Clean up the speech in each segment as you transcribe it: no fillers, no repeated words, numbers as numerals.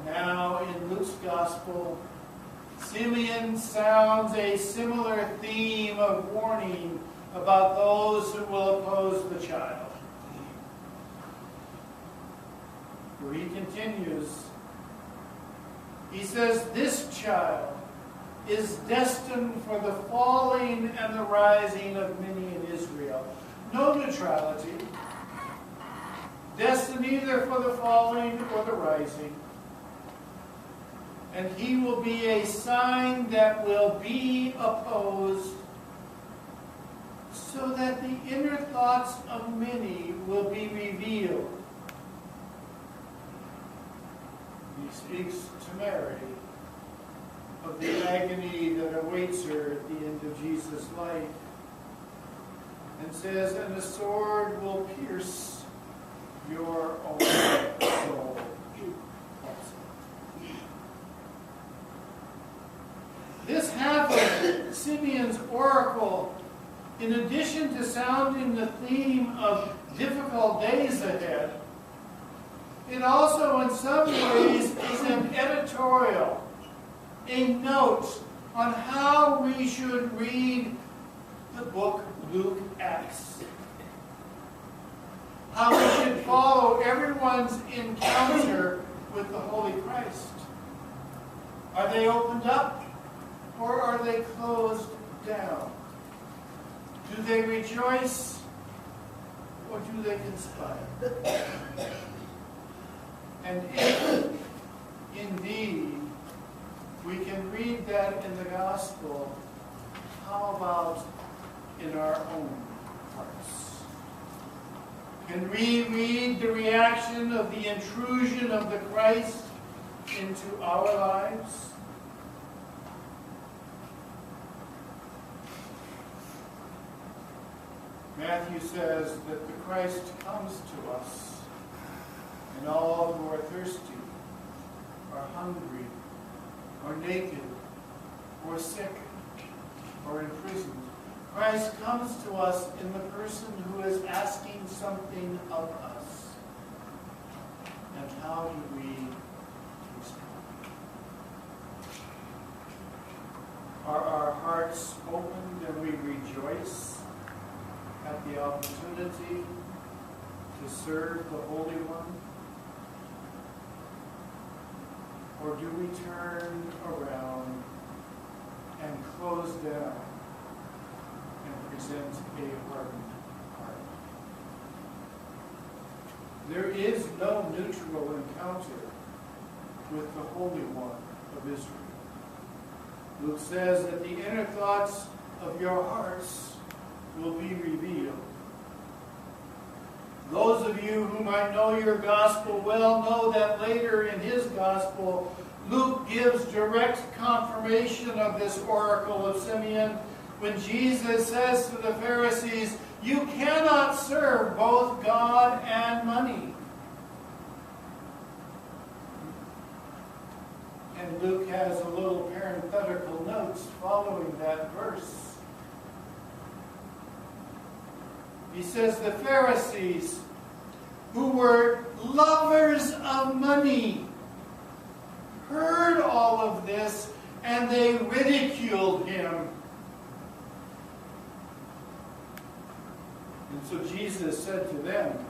Now, in Luke's Gospel, Simeon sounds a similar theme of warning about those who will oppose the child. Where he continues, he says, "This child is destined for the falling and the rising of many in Israel." No neutrality. Destined either for the falling or the rising. And he will be a sign that will be opposed, so that the inner thoughts of many will be revealed. He speaks to Mary of the agony that awaits her at the end of Jesus' life, and says, "And the sword will pierce your own soul." This half of Simeon's oracle, in addition to sounding the theme of difficult days ahead, it also in some ways is an editorial, a note on how we should read the book Luke Acts. How we should follow everyone's encounter with the Holy Christ. Are they opened up, or are they closed down? Do they rejoice, or do they conspire? And if, indeed, we can read that in the Gospel, how about in our own hearts? Can we read the reaction of the intrusion of the Christ into our lives? Matthew says that the Christ comes to us, and all who are thirsty, or hungry, or naked, or sick, or imprisoned. Christ comes to us in the person who is asking something of us. And how do we respond? Are our hearts opened and we rejoice at the opportunity to serve the Holy One? Or do we turn around and close down and present a hardened heart? There is no neutral encounter with the Holy One of Israel. Luke says that the inner thoughts of your hearts will be revealed. Those of you who might know your gospel well know that later in his gospel, Luke gives direct confirmation of this oracle of Simeon when Jesus says to the Pharisees, "You cannot serve both God and money." And Luke has a little parenthetical notes following that verse. He says the Pharisees, who were lovers of money, heard all of this and they ridiculed him. And so Jesus said to them,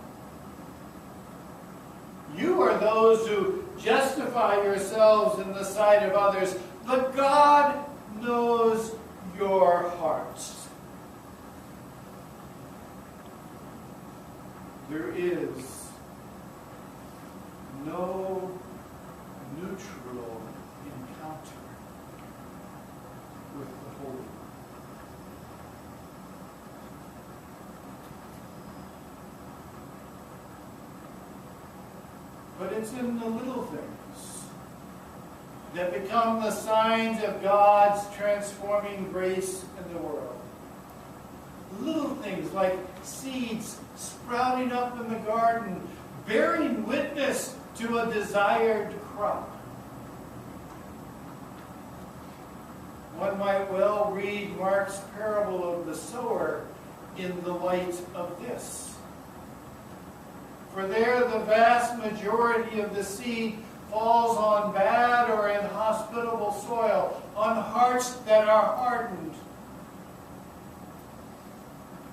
"You are those who justify yourselves in the sight of others, but God knows your hearts. There is no neutral encounter with the Holy One." But it's in the little things that become the signs of God's transforming grace in the world. Little things like seeds sprouting up in the garden, bearing witness to a desired crop. One might well read Mark's parable of the sower in the light of this. For there the vast majority of the seed falls on bad or inhospitable soil, on hearts that are hardened.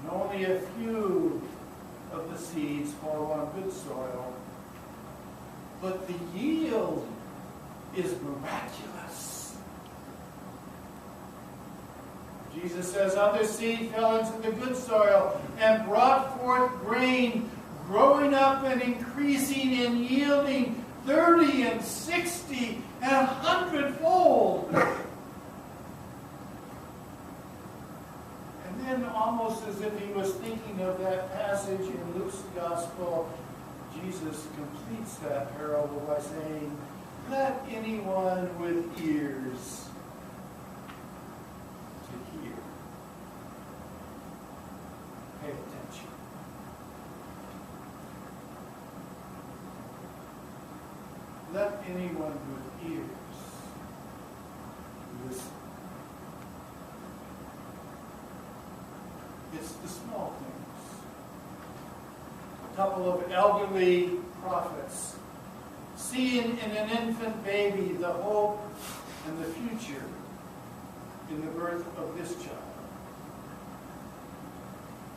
And only a few of the seeds fall on good soil. But the yield is miraculous. Jesus says, other seed fell into the good soil and brought forth grain, growing up and increasing and yielding 30 and 60 and 100-fold. And then, almost as if he was thinking of that passage in Luke's Gospel, Jesus completes that parable by saying, let anyone with ears to hear pay attention. Let anyone with ears listen. It's the small things. A couple of elderly prophets seeing in an infant baby the hope and the future in the birth of this child.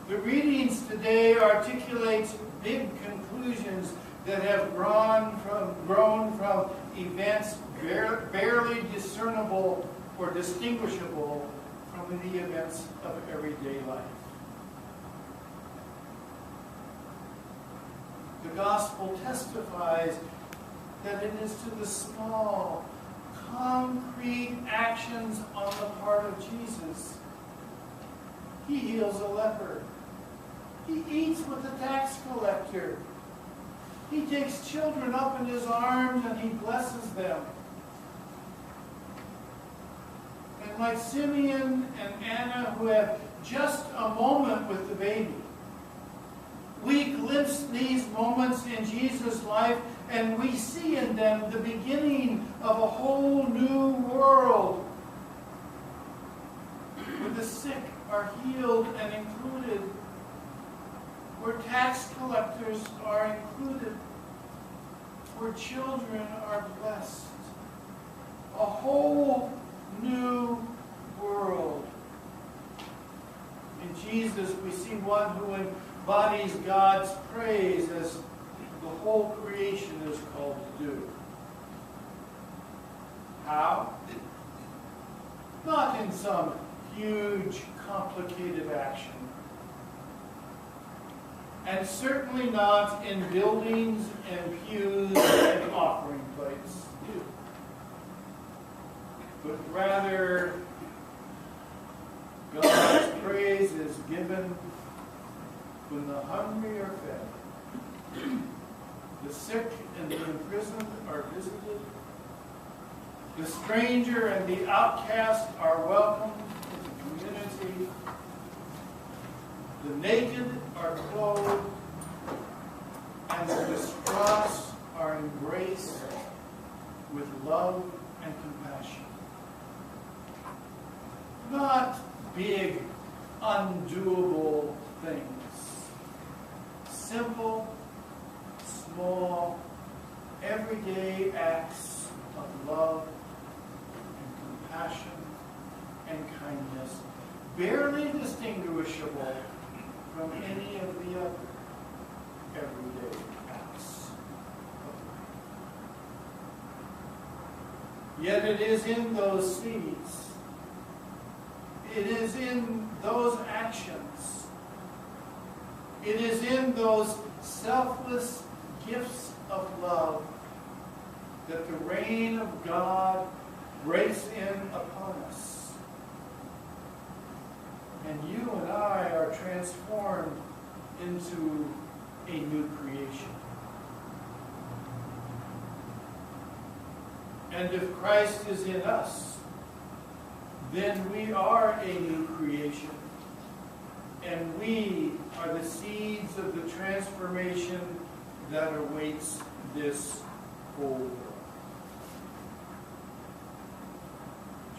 The readings today articulate big conclusions that have grown from events barely discernible or distinguishable from the events of everyday life. The gospel testifies that it is to the small, concrete actions on the part of Jesus. He heals a leper. He eats with the tax collector. He takes children up in his arms and he blesses them. And like Simeon and Anna, who have just a moment with the baby, we glimpse these moments in Jesus' life and we see in them the beginning of a whole new world where the sick are healed and included, where tax collectors are included, where children are blessed. A whole new world. In Jesus, we see one who embodies God's praise as the whole creation is called to do. How? Not in some huge, complicated action. And certainly not in buildings and pews and offering plates. But rather, God's praise is given when the hungry are fed, the sick and the imprisoned are visited, the stranger and the outcast are welcomed into community, the naked are clothed, and the distraught are embraced with love and compassion. Not big, undoable things. Simple, small, everyday acts of love and compassion and kindness, barely distinguishable from any of the other everyday acts of life. Yet it is in those seeds, it is in those actions, it is in those selfless gifts of love that the reign of God breaks in upon us. And you and I are transformed into a new creation. And if Christ is in us, then we are a new creation. And we are the seeds of the transformation that awaits this whole world.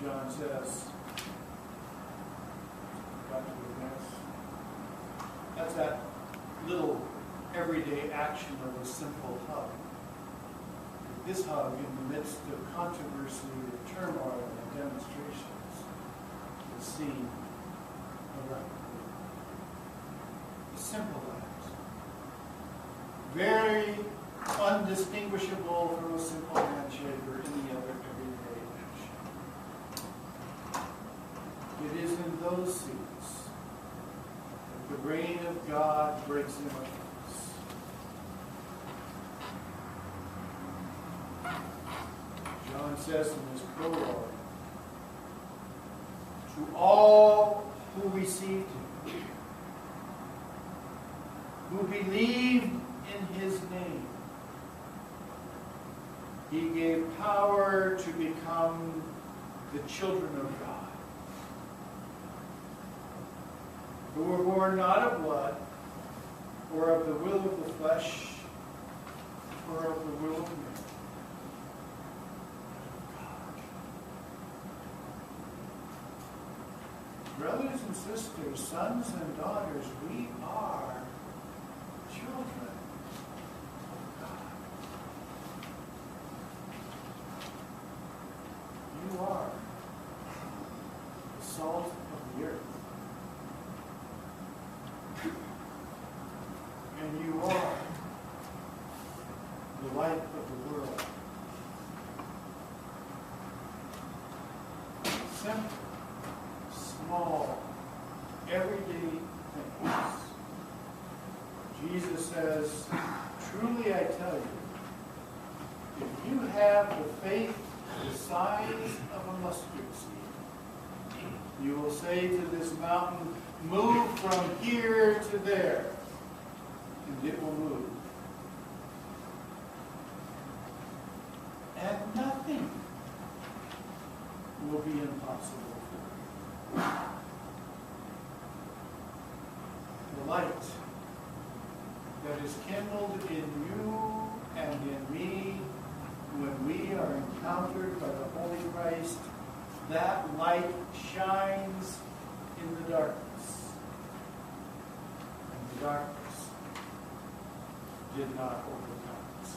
John says, that's that little everyday action of a simple hug. his hug in the midst of controversy, of turmoil, and demonstrations is seen around. A simple act, very undistinguishable from a simple handshake or any other everyday action. It is in those seeds that the reign of God breaks in our hearts. John says in his prologue, to all who received him, who believed in his name, he gave power to become the children of God, who were born not of blood, or of the will of the flesh, or of the will of man, but of God. Brothers and sisters, sons and daughters, we are children of God. You are the salt of the earth. And you are the light of the world. Simple, small, everyday things. Jesus says, truly I tell you, if you have the faith the size of a mustard seed, you will say to this mountain, move from here to there, and it will move. And nothing will be impossible for you. The light that is kindled in you and in me when we are encountered by the Holy Christ, that light shines in the darkness. And the darkness did not overcome it.